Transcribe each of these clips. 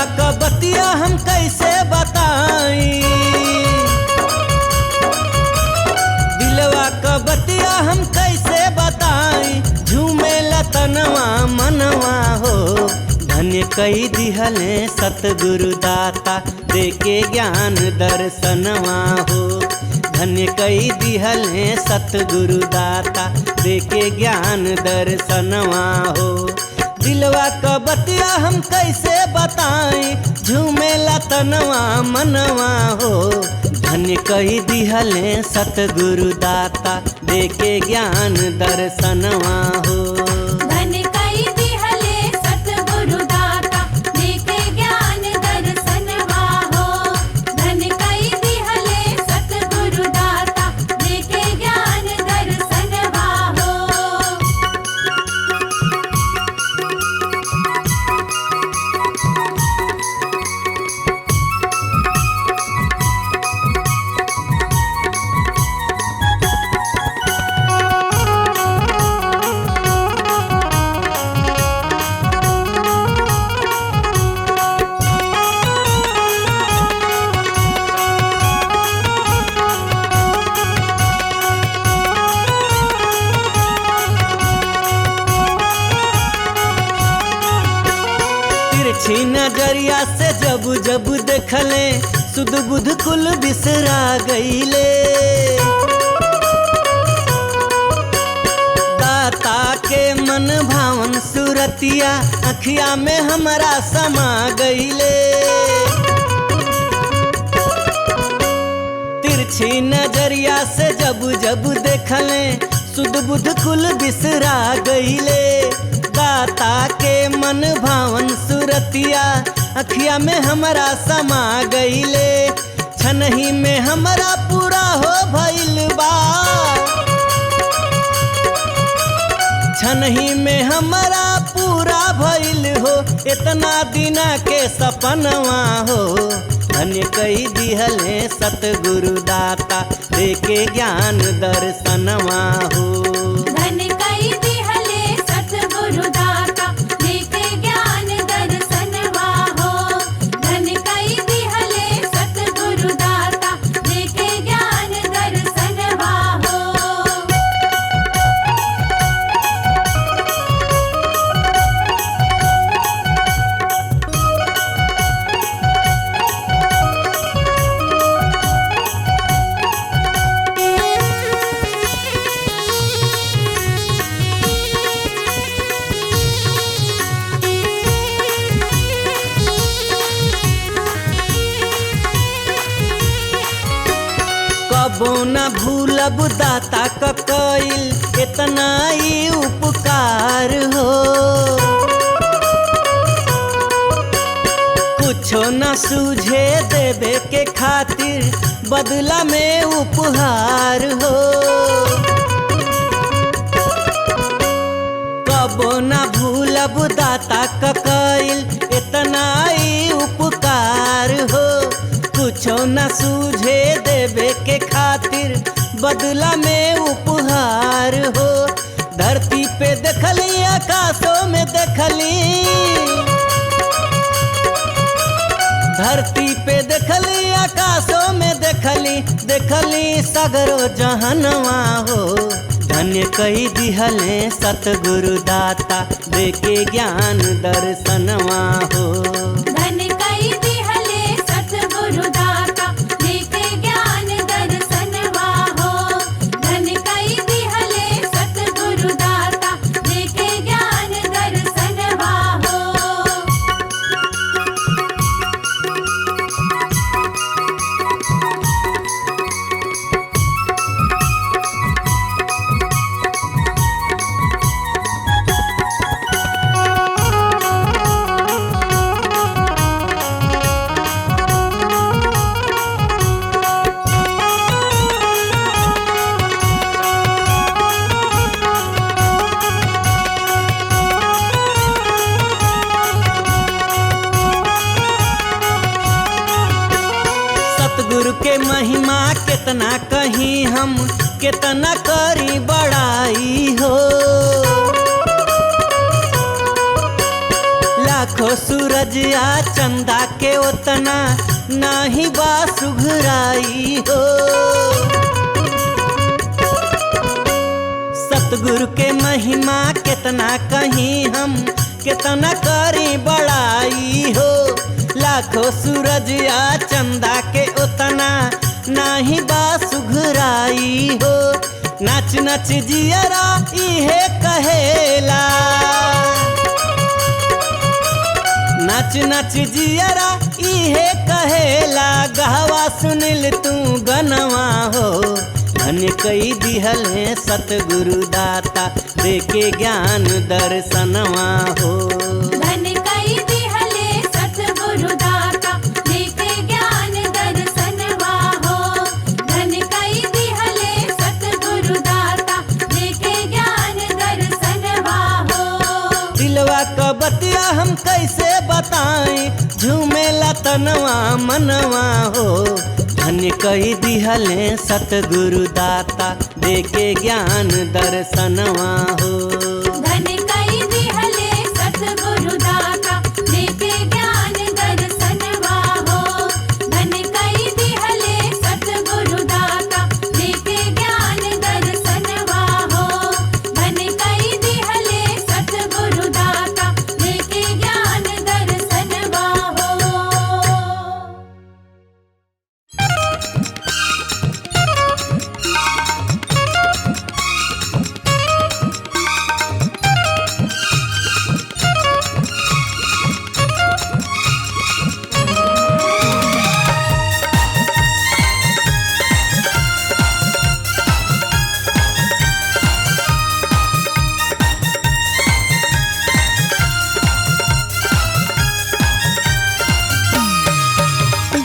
दिलवा का बतिया हम कैसे बताई, दिलवा का बतिया हम कैसे बताई, झूमे लतनवा मनवा हो। धन्य कई दिहले सतगुरु दाता देके ज्ञान दर्शनवा हो। धन्य कई दिहले सतगुरु दाता देके ज्ञान दर्शनवा हो। दिलवा का बतिया हम कैसे बताई, झूमे लतनवा मनवा हो। धन्य कई दिहले सतगुरु दाता देके ज्ञान दर्शनवा हो। धन्य कई दिहले सतगुरु दाता देके ज्ञान दर्शनवा हो। धन्य कई दिहले सतगुरु दाता देके ज्ञान दर्शनवा हो। तिरछी नजरिया से जब जब देखले सुध बुध कुल बिसरा गईले। दाता के मन भावन सूरतिया अखिया में हमारा समा गईले। तिरछी नजरिया से जब जब देखले सुध बुध कुल बिसरा गईले। दाता के मन भावन सूरतिया अखिया में हमारा समा गईले। छनही में हमारा पूरा हो भइल बा, छनही में हमारा पूरा भइल हो। इतना दिना के सपनवा हो। धन्य कई दिहले सतगुरु दाता देके ज्ञान दर्शनवा हो। धन्य कई दिहले सतगुरु दाता देके ज्ञान दर्शनवा हो। धन्य कई दिहले सतगुरु दाता देके ज्ञान दर्शनवा हो। कबो न भूलब दाता का कइल इतना ही उपकार हो। कुछो न सूझे देवे के खातिर बदला में उपहार हो। कबो न भूलब दाता का कइल इतना ही उपकार हो। कुछो न सूझे देवे के खातिर बदला में उपहार हो। धरती पे देखली आकाशों में देखली, धरती पे देखली आकाशों में देखली, देखली सगरो जहनवा हो। धन्य कई दिहले सतगुरु दाता देके ज्ञान दर्शनवा हो। धन्य कई दिहले सतगुरु दाता देके ज्ञान दर्शनवा हो। धन्य कई दिहले सतगुरु दाता देके ज्ञान दर्शनवा हो। सतगुरु के महिमा कितना कहीं हम, कितना करी बड़ाई हो। लाखों सूरज या चंदा के उतना नाही बा सुघराई हो। सतगुरु के महिमा कितना कहीं हम, कितना करी बड़ाई हो। लाखों सूरज या चंदा के उतना नाही बा सुघराई हो। नाच नाच जियरा इहे कहेला, नाच नाच जियरा इहे कहेला। गहवा सुनिल तू गनवा हो। धन्य कई दिहल है सतगुरु दाता, देके ज्ञान दर्शनवा हो। धन्य कई दिहले सतगुरु दाता, देके ज्ञान दर्शनवा हो। धन्य कई दिहले सतगुरु दाता, देके ज्ञान दर्शनवा हो। दिलवा क बतिया हम कैसे बताएं, झूमेला तनवा मनवा हो। धन्य कई दिहले सतगुरु दाता, देके ज्ञान दर्शनवा हो। धन्य कई दिहले सतगुरु दाता, देके ज्ञान दर्शनवा हो। धन्य कई दिहले सतगुरु दाता, देके ज्ञान दर्शनवा हो। धन्य कई दिहले सतगुरु दाता, देके ज्ञान दर्शनवा हो।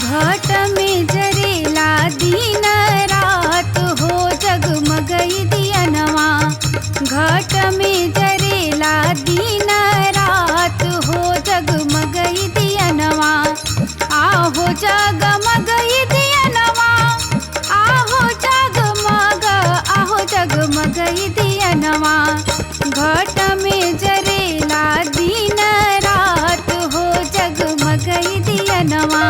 घाट में जरेला दिन रात हो, जगमगई दियनवा। घाट में जरेला दिन रात हो, जगमगई दियनवा। आहो जगमगई दियनवा, आहो जगमग, आहो जगमगई दियनवा। घाट में जरेला दिन रात हो, जगमगई दियनवा।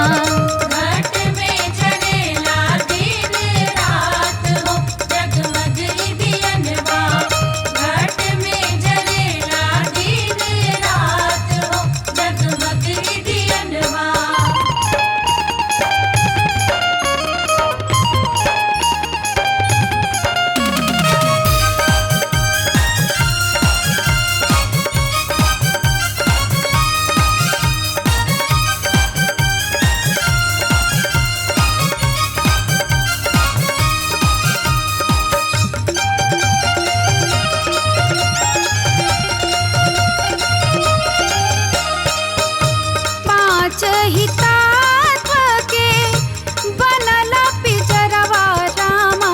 घाट में जरेला दिन रात हो, जगमगई दियनवा। घाट में जरेला दिन रात हो, जगमगई दियनवा। पाँच ही तत्व के बनल पिंजरवा रामा।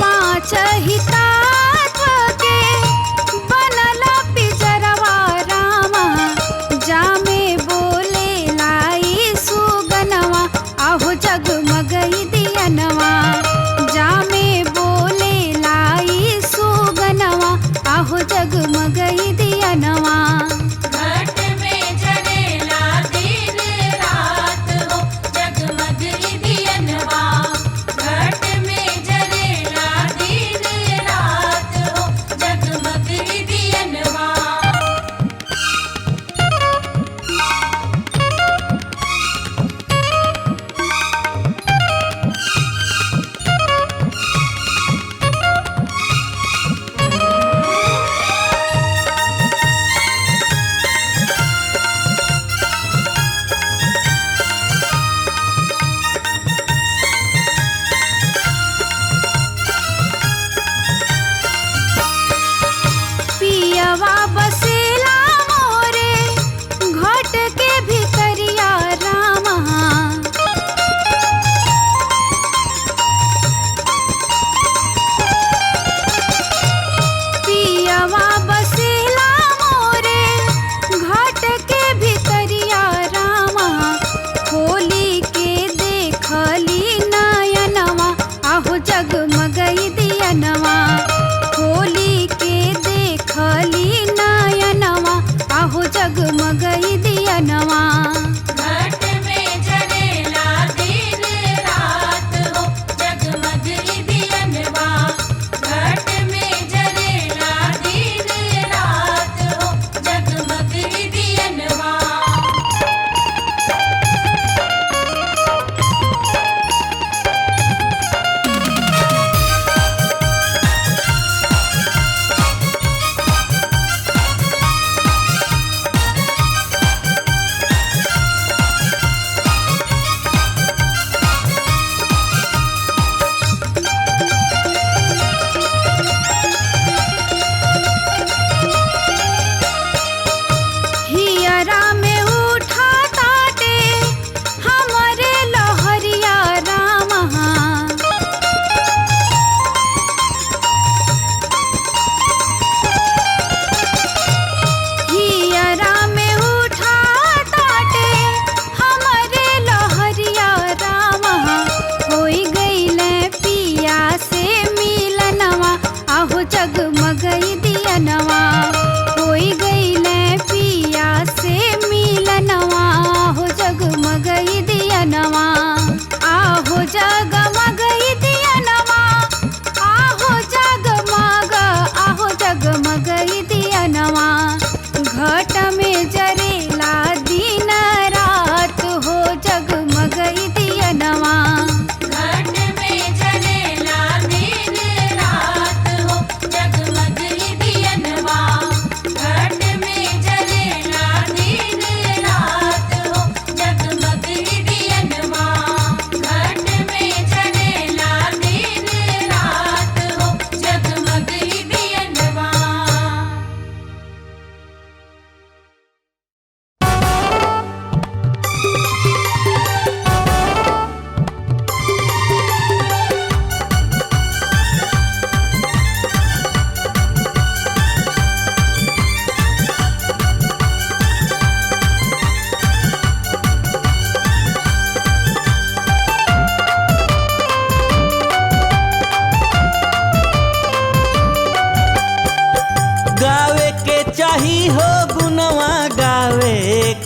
पाँच ही तत्व के बनल पिंजरवा रामा। जामे बोले लाई सुगनवा, आहो जगमगई दियनवा। जामे बोले लाई सुगनवा,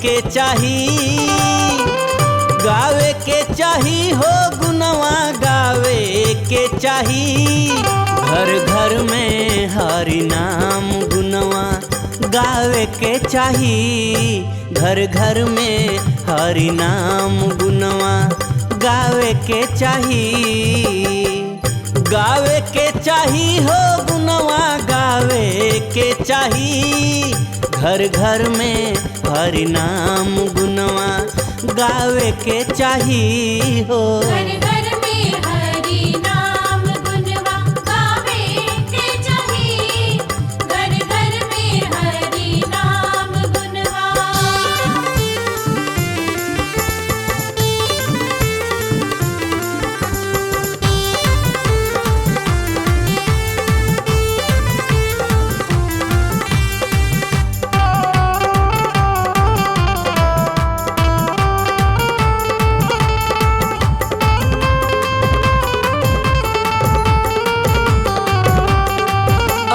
के चाही, गावे के चाही हो गुनवा गावे के चाही। घर घर में हरि नाम गुनवा गावे के चाही, घर घर में हरि नाम गुनवा गावे के चाही। गावे के चाही हो गुनवा गावे के चाही, घर घर में हरि नाम गुनवा गावे के चाही हो। घर घर में हरि नाम गुनवा गावे के चाही, घर घर में हरि नाम गुनवा।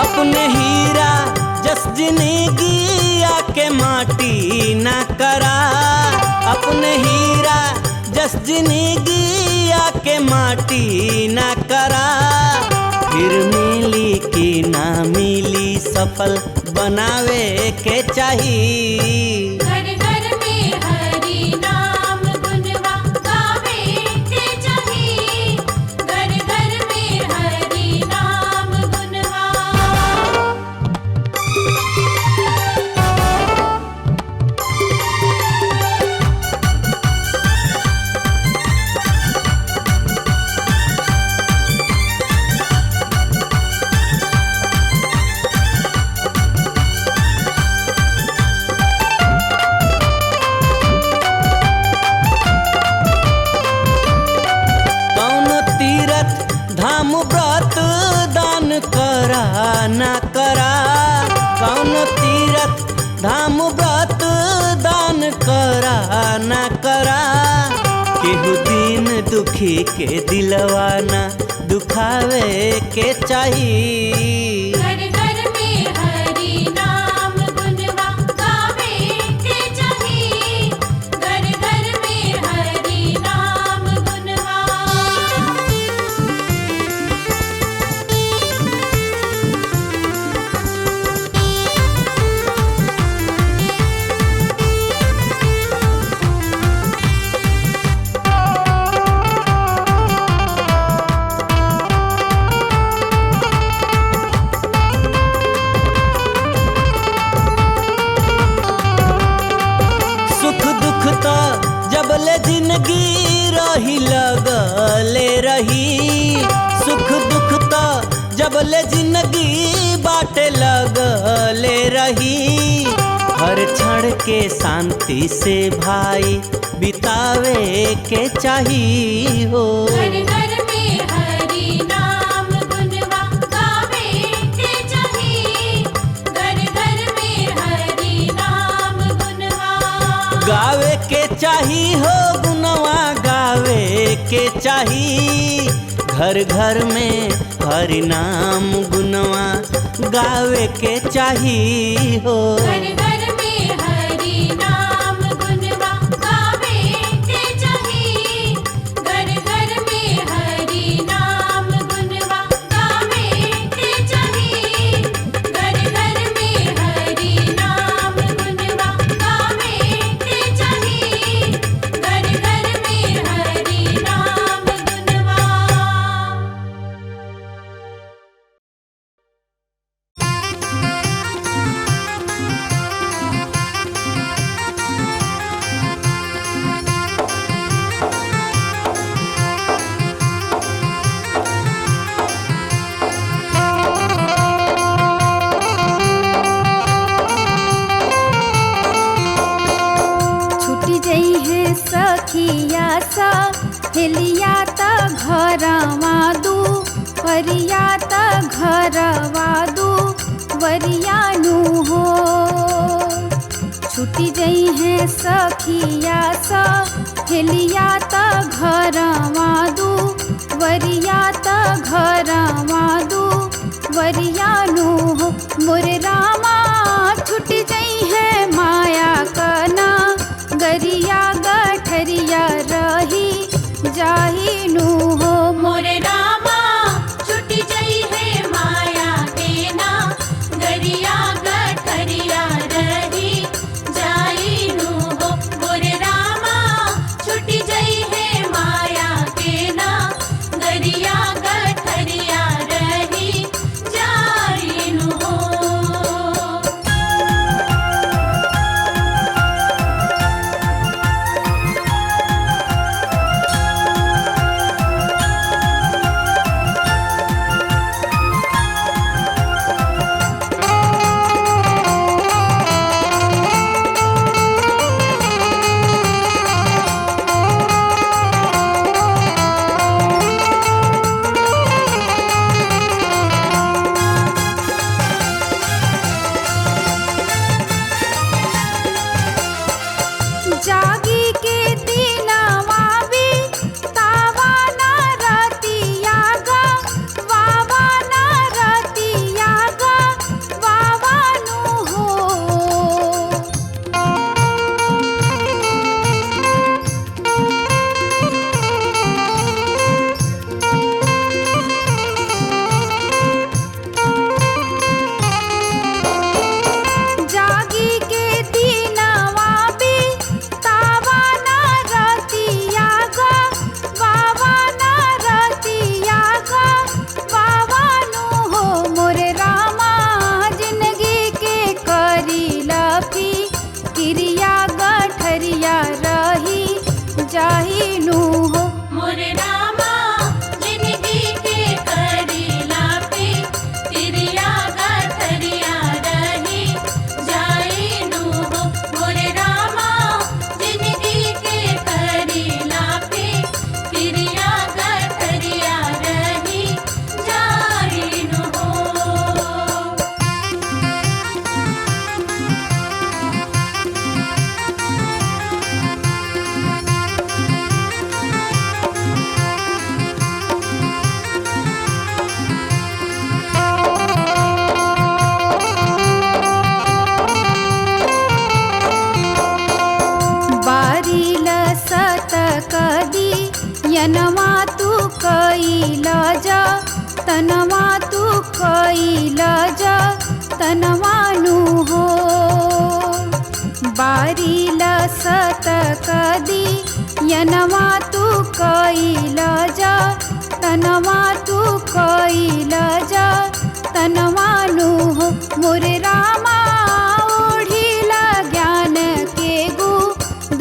अपने हीरा जस जिंदगी आके माटी ना करा, अपने हीरा जस जिंदगी आके माटी ना करा। फिर मिली कि ना मिली सफल बनावे के चाही। घर घर में हरि नाम गुनवा गावे के चाही, घर घर में हरि नाम गुनवा। कौनो तीरथ धाम व्रत दान करा ना करा, कौनो तीरथ धाम व्रत दान करा ना करा। केहू दीन दुखी के दिलवा ना दुखावे के चाही। घर घर में हरि नाम गुनवा गावे के चाही, घर घर में हरि नाम गुनवा। सुख दुख तो जबले जिंदगी रही लगले रही, सुख दुख तो जबले जिंदगी बाटे लगले रही। हर क्षण के शांति से भाई बितावे के चाही हो। घर घर में हरि नाम गुनवा गावे के चाही, घर घर में हरि नाम गुनवा। गावे के चाही हो गुनवा गावे के चाही, घर घर में हरि नाम गुनवा गावे के चाही हो। घर घर में हरि नाम गुनवा गावे के चाही, घर घर में हरि नाम गुनवा गावे के चाही, घर घर में हरि नाम गुनवा गावे के चाही, घर घर में हरि नाम गुनवा। छुटी जई है सखिया सा हेलिया त घरवा दू वरिया त घरवा दू वरियानु हो। छुटी जई है सखिया सा हेलिया त घरवा दू वरिया त घरवा दू वरियानु हो। मोर रामा छुटी जई है माया कना यनवा तू कैला जा तनवा तू कैला जा तनवानु हो बारीला सतकदी यनवा तू कैला जा तनवा तू कैला जा तनवानु हो मोरे रामा ओढ़िला ज्ञान के गु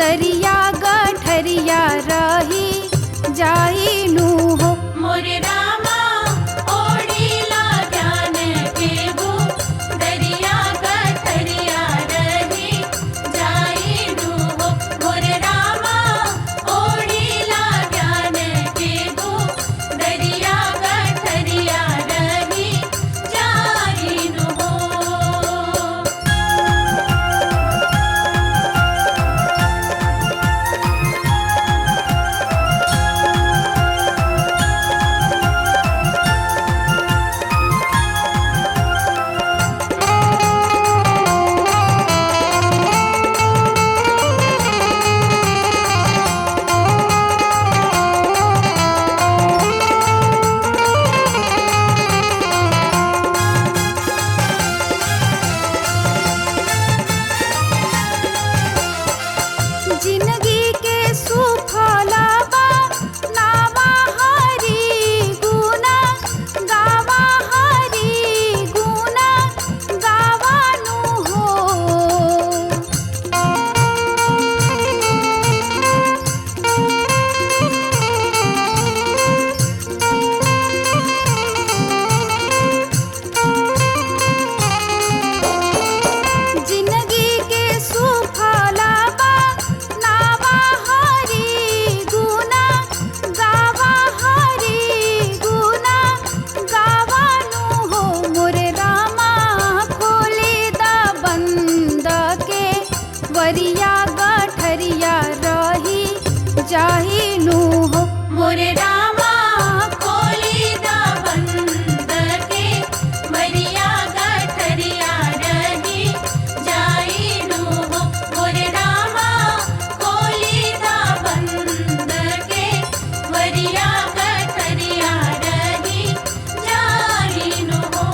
दरिया गठरिया रही जाइनु हो मोरे रामा ओढ़िला ज्ञान के गो दरिया गठरिया रही जाइनु हो मोरे रामा ओढ़िला ज्ञान के गो दरिया गठरिया रही जाइनु हो। जिंदगी के सुफला बा नावा हरी गुना गावा हरी गुना गावानु हो जिंदगी के सुफला बा नावा हरी गुना गावा हरी गुना गावानु हो मोरे रामा खोले दा बंद के वरिया गठरिया रही जाहिनु हो मोरे रामा खोली दा बंद के मरिया गठरिया रही जाइनु हो मोरे रामा खोली दा बंद के मरिया गठरिया रही जाइनु हो।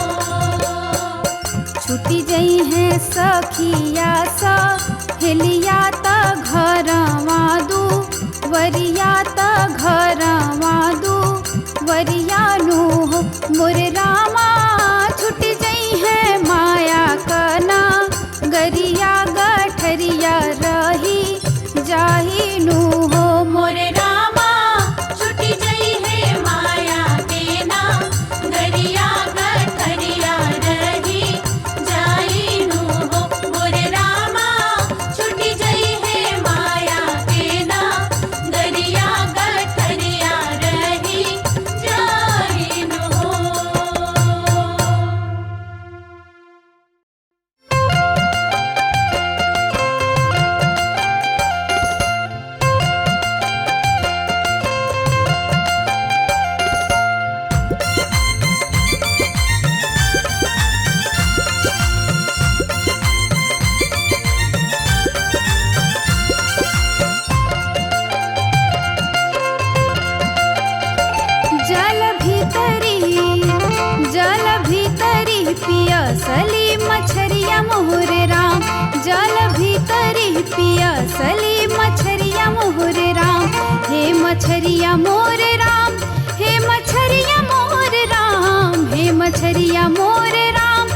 छुटी जई है सखिया सा हिलिया त घरवा दू वरिया त घरवा दू वरियानु हो मोरे रामा छुट जई है माया कना गरिया गठरिया रही जाहिनु हो मोरे रामा छुटी जई है माया के ना गरिया गठरिया रही जाइनु हो मोरे रामा छुटी जई है माया के ना गरिया गठरिया रही जाइनु हो। जल भीतरी पियसली मछरिया मोहरे राम जल भीतरी पियसली मछरिया मोहरे राम हे मछरिया मोरे राम हे मछरिया मोरे राम हे मछरिया मोरे राम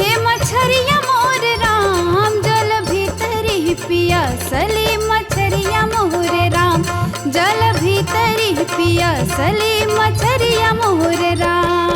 हे मछरिया मोरे राम जल भीतरी पियसली मछरिया मोहरे राम जल भीतरी पियसली मछरिया मोहरे राम।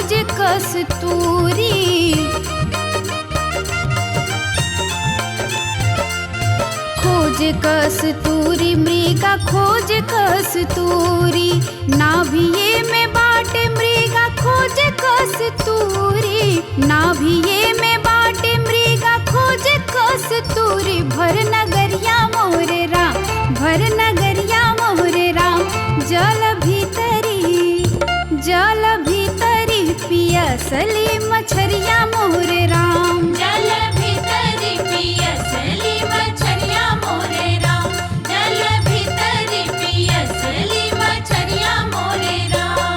खोज कस्तूरी। खोज कस्तूरी मृगा खोज कस्तूरी, नाभिये में बाटे मृगा खोज कस्तूरी। नाभिये में बाटे मृगा खोज कस्तूरी, भर नगरिया मोरे राम, भर नगरिया मोरे राम। जल भीतरी पियसली मछरिया मोरे राम। जल भीतरी पियसली मछरिया मोरे राम। जल भीतरी पियसली मछरिया मोरे राम।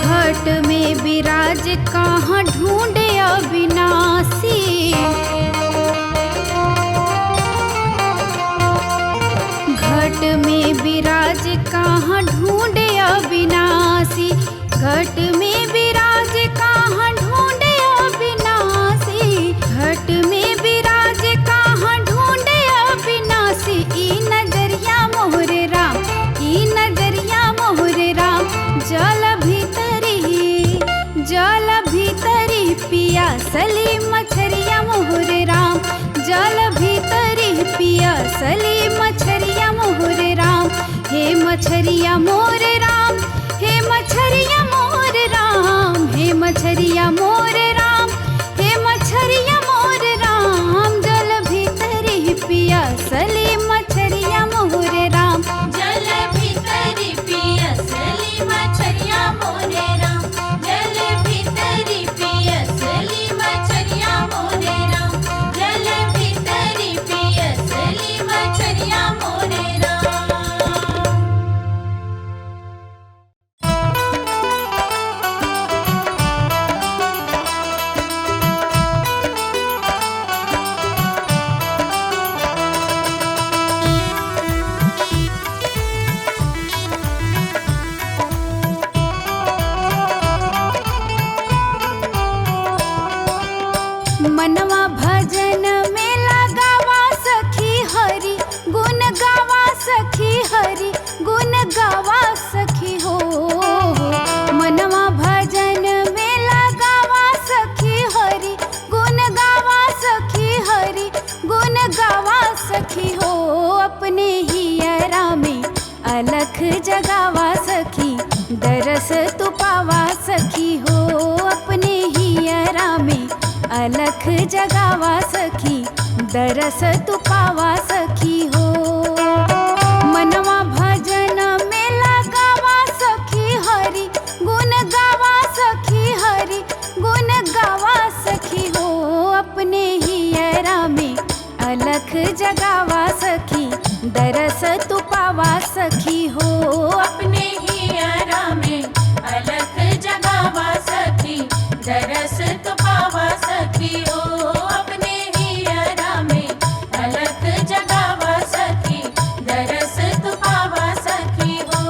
घट में विराज कहाँ ढूंढे अविनाशी। घट में विराज कहाँ ढूंढे अविनाशी। घट में विराज कहाँ ढूंढे अविनाशी। घट में विराज कहाँ ढूंढे अविनाशी। ई नजरिया मोहरे राम, ई नजरिया मोहरे राम। जल भीतरी पियासली मछरिया मोहरे राम। जल भीतरी पियासली मछरिया मोहरे राम। हे मछरिया मोरे राम, हे मछरिया मोरे राम। हे मछरिया मोरे राम, हे मछरिया मोरे राम। जल भीतरी पियासली मछरिया मोहरे राम। जल भीतरी पियसली मछरिया मोरे राम। जल भीतरी पियसली मछरिया मोरे राम। जल भीतरी पियसली मछरिया मोरे राम। मनवा भजन में लगावा सखी हरि गुण गावा सखी हरि गुण गावा सखी हो। मनवा भजन में लगावा सखी हरि गुण गावा सखी हरि गुण गावा सखी हो। अपने हियरा में अलख जगावा सखी दरस तू पावा सखी हो। अपने हियरा में अलख जगावा सखी दरस तू पावा सखी हो। मनवा भजन में लगावा सखी हरि गुण गावा सखी हरि गुण गावा सखी हो। अपने हियरा में अलख जगावा सखी दरस तू पावा सखी हो। अपने हियरा में अलख जगावा सखी दरस तो पावा सखी हो। अपने हियरा में अलख जगावा सखी दरस तो पावा सखी हो।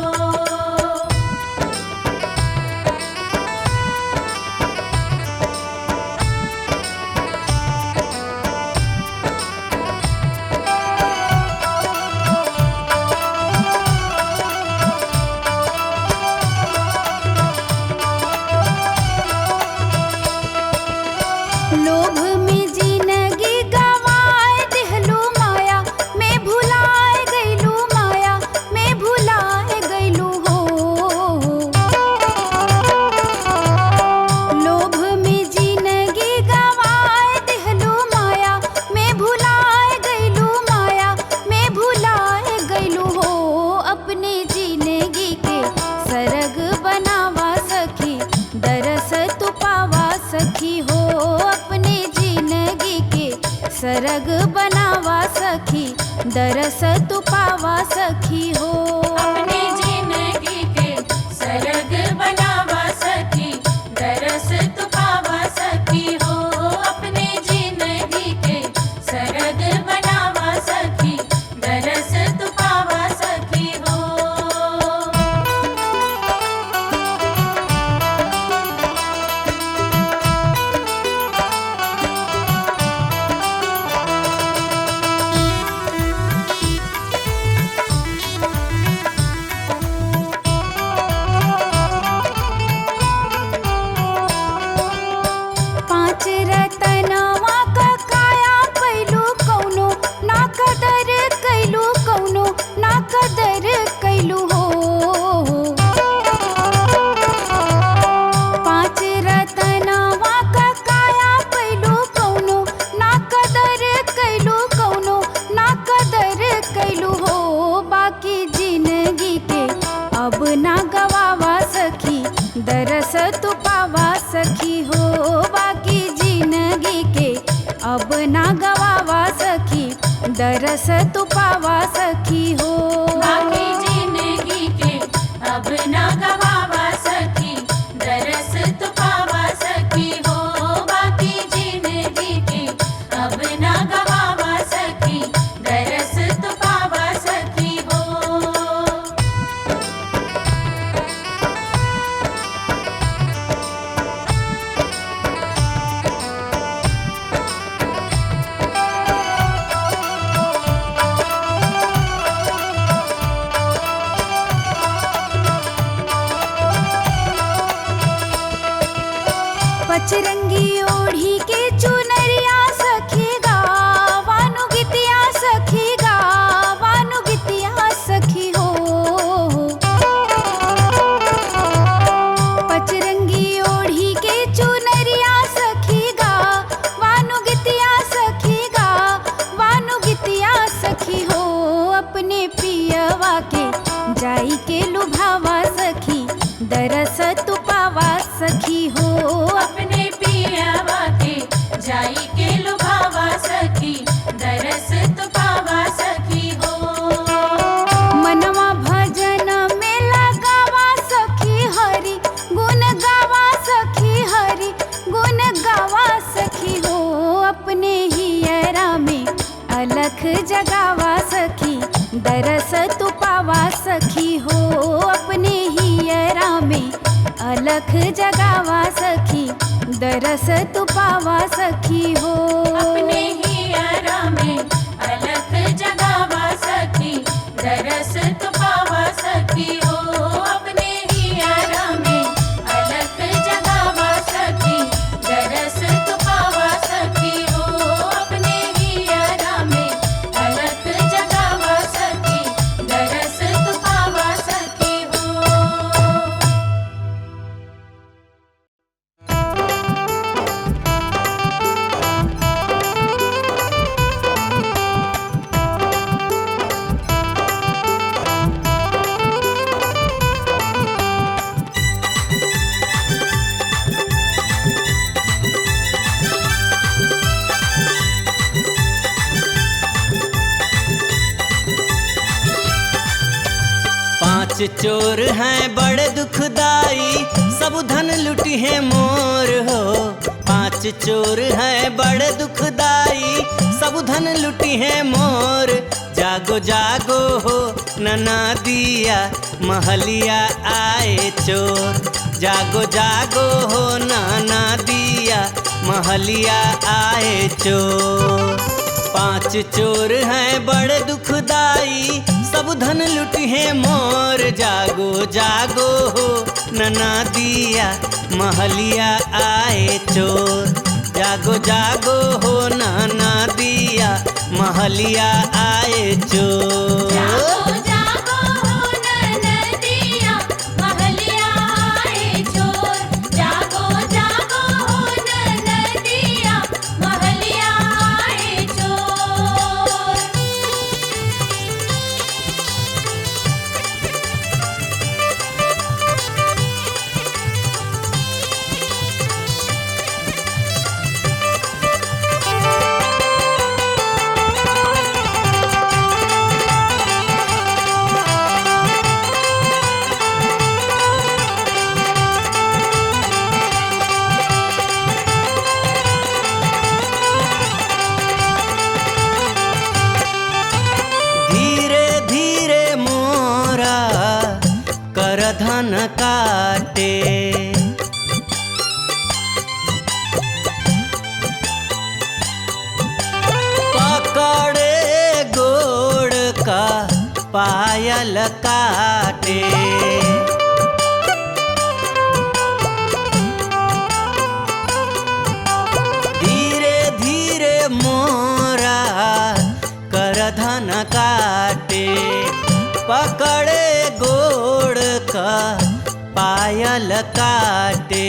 लोभ में जिंदगी गवाए दिहलू माया में भुलाए गईलू माया में भुलाए गईलू हो। लोभ में जिंदगी गवाए दिहलू माया में भुलाए गईलू माया में भुलाए गईलू हो। अपने जिंदगी के सरग बनावा सखी दरस तू पावा सखी हो। अपने जिंदगी के सरग बनावा सखी दरस तू पावा सखी हो। अपने जिंदगी के सरग बनावा सखी दरस तो दरस तू पावा सखी हो। बाकी जिंदगी के अब ना गवावा सखी, दरस तो पावा सखी हो। बाकी जिंदगी के अब ना गवावा सखी, दरस तो पावा सखी हो। पचरंगी ओढ़ी के चुनरिया सखी गावानु गितिया सखी गावानु गितिया सखी हो। पचरंगी ओढ़ी के चुनरिया सखी गावानु गितिया सखी गावानु गितिया सखी हो। अपने पियवा के जाई के लुभावा सखी, दरस तू पावा सखी हो। अपने पियावा के जाई के लुभावा सखी, दरस तो पावा सखी हो। मनवा भजन में लगावा सखी हरि गुण गावा सखी हरि गुण गावा सखी हो। अपने हियरा में अलख जगावा सखी, दरस तू पावा सखी हो। अपने हियरा में अलख जगावा सखी, दरस तू पावा सखी हो। अपने हियरा में अलख जगावा सखी, दरस तो पावा सखी हो। अपने हियरा में अलख जगावा सखी, दरस तो पावा सखी हो। अपने हियरा में अलख जगावा सखी, दरस तो पावा सखी हो। पांच चोर हैं बड़े दुखदाई, सब धन लुटी है मोर हो। पांच चोर हैं बड़े दुखदाई, सब धन लुटी है मोर। जागो जागो हो नना दिया, महलिया आए चोर। जागो जागो हो नाना दिया, महलिया आए चोर। पांच चोर हैं बड़े दुखदाई, सब धन लुटी है मोर। जागो जागो हो नना दिया, महलिया आए चोर। जागो जागो हो नाना दिया, महलिया आए चोर। जागो जागो हो ननदिया, महलिया आए चोर। जागो जागो हो ननदिया, महलिया आए चोर। धीरे धीरे मोरा कर धन काटे। पकड़े गोड़ का पायल काटे। धीरे धीरे मोरा कर धन काटे। पकड़े गोड़ का पायल काटे।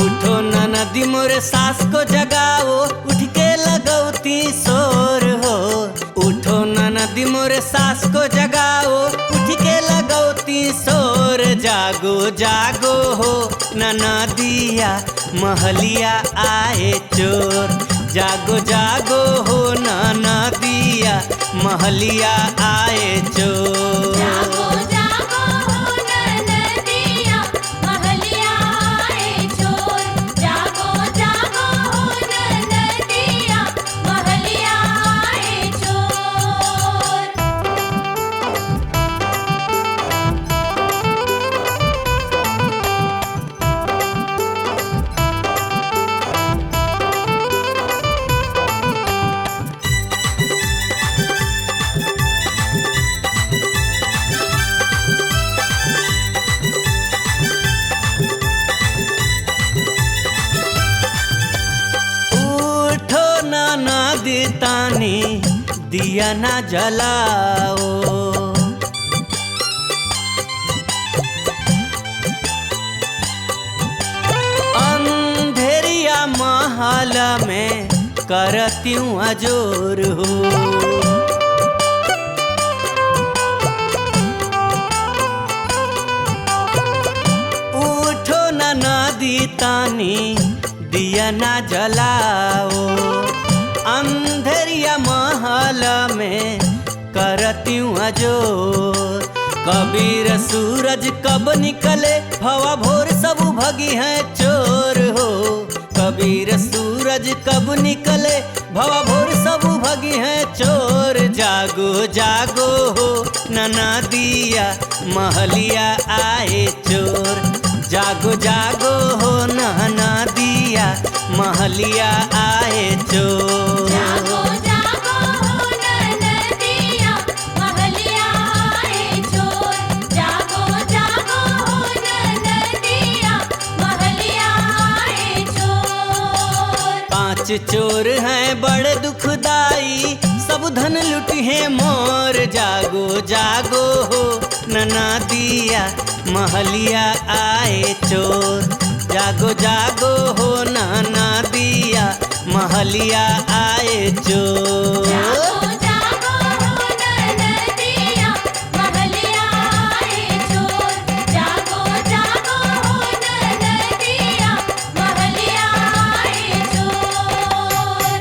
उठो ननदी मोरे सास को जगाओ, उठ के लगौती शोर हो। उठो ननदी मोरे सास को जगाओ, उठ के लगौती शोर। जागो जागो हो ननदिया, महलिया आए चोर। जागो जागो हो ननदिया, महलिया आए चोर। जागो जागो हो ननदिया महलिया आए चोर। जागो जागो हो ननदिया महलिया आए चोर। उठो ना तानी दिया ना जलाओ। अंधेरिया महल में करत्यूं अजोर हो। उठो ना दी तानी दिया ना जलाओ। अंधेरिया महल में करत्यूं अजोर। कबीर सूरज कब निकले भवा भोर सब भगी हैं चोर हो। कबीर सूरज कब निकले भवा भोर सब भगी हैं चोर। जागो जागो हो नना दिया महलिया आए चोर। जागो जागो हो नना दिया महलिया आए चोर। जागो जागो हो ननदिया महलिया आए चोर। जागो जागो हो ननदिया महलिया आए चोर। 5 चोर हैं बड़े दुखदाई सब धन लुटी है मोर। जागो जागो हो नना दिया महलिया आए चोर। जागो जागो हो नना दिया महलिया आए चोर। जागो जागो हो ननदिया महलिया आए चोर। जागो जागो हो ननदिया महलिया आए चोर।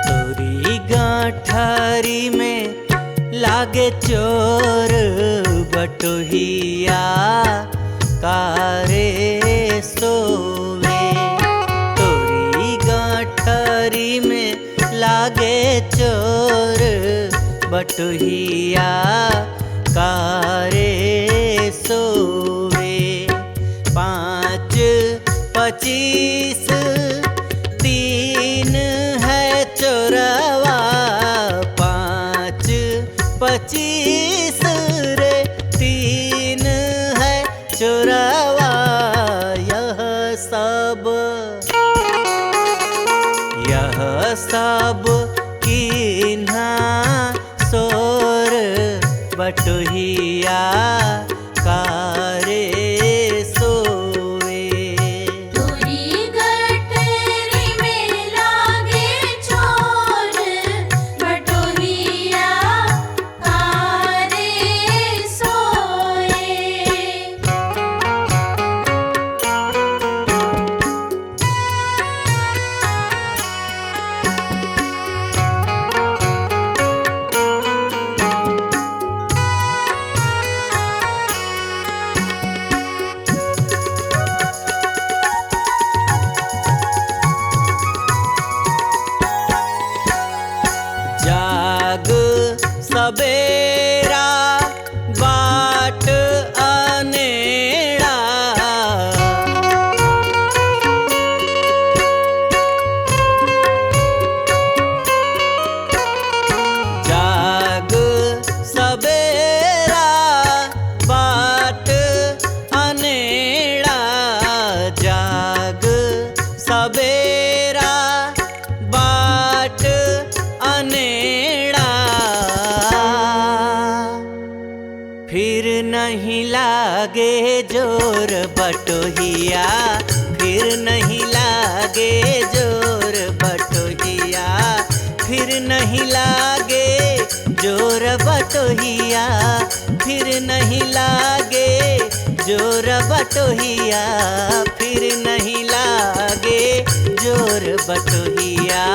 तोरी गांठरी में लागे चोर बटोहिया कारे सोवे। तोरी गांठरी में लागे चोर बटोहिया कारे सोवे। 5 25 3 है चोरवा। 5 25 रे 3 है चोरवा। यह सब कीन्हा सोर बटोहिया कारे सोवे। तोरी गठरी में लागे चोर बटोहिया कारे सोए। जाग सबेरा बाट अनेड़ा। जाग सबेरा बाट अनेड़ा। जाग सबेरा बाट अनेड़ा। लागे जोर बटोहिया, फिर नहीं लागे जोर बटोहिया, फिर नहीं लागे जोर बटोहिया, फिर नहीं लागे जोर बटोहिया, फिर नहीं लागे जोर बटोहिया,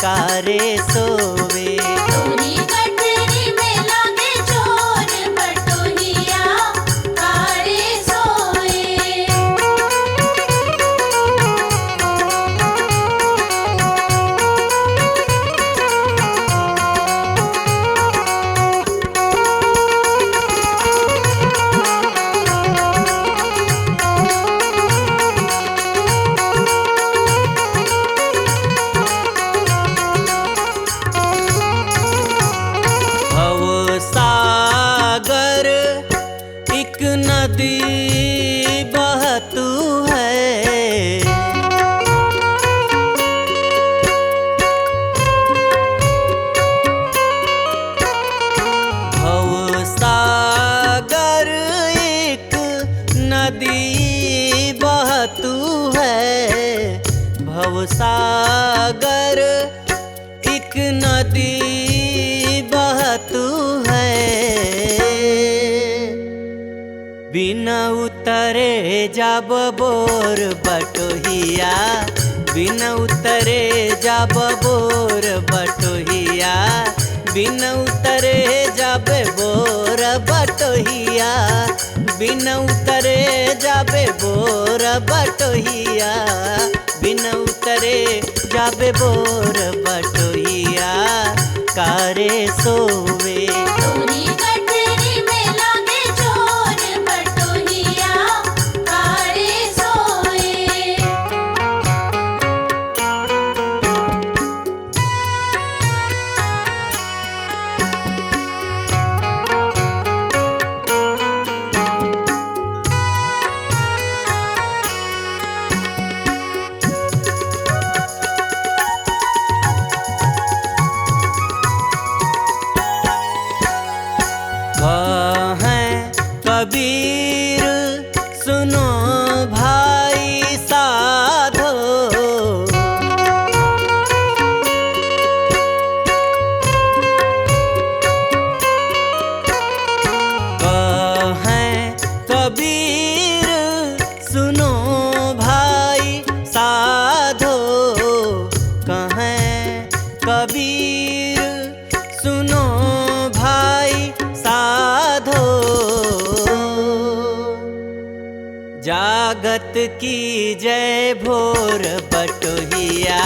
कारे सोवे। तोरी गठरी में लागे जोर बटोहिया, कारे सोए। सागर एक नदी बहतू है, भव सागर एक नदी बहतू है, भव सागर एक नदी बहतू है, बिना उतरे जब बोर बटोहिया, बिना उतरे जब बोर बटोहिया, बिना उतरे जब बोर बटोहिया, बिना उतरे जब बोर बटोहिया, बिना उतरे जब बोर बटोहिया, कारे सोवे। तोरी गठरी में लागे जोर बटोहिया, कारे सोए। हैं कबीर सुनो भाई साधो, हैं कबीर सुनो भाई साधो, कहें कबीर सुनो भाई साधो, जागत की जय भोर बटोहिया,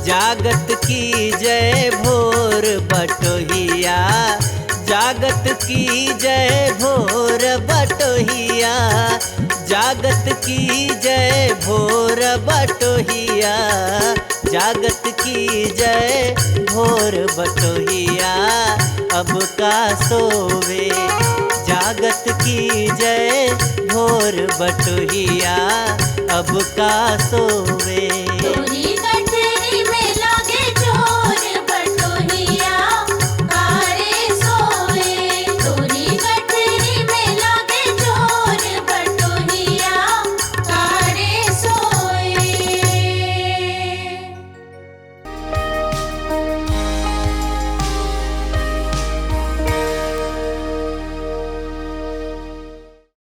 जागत की जय भोर बटोहिया, जागत की जय भोर बटोहिया, जागत की जय भोर बटोहिया, जागत की जय भोर बटोहिया, अब का सोवे। जागत की जय भोर बटोहिया, अब का सोवे। तोरी गठरी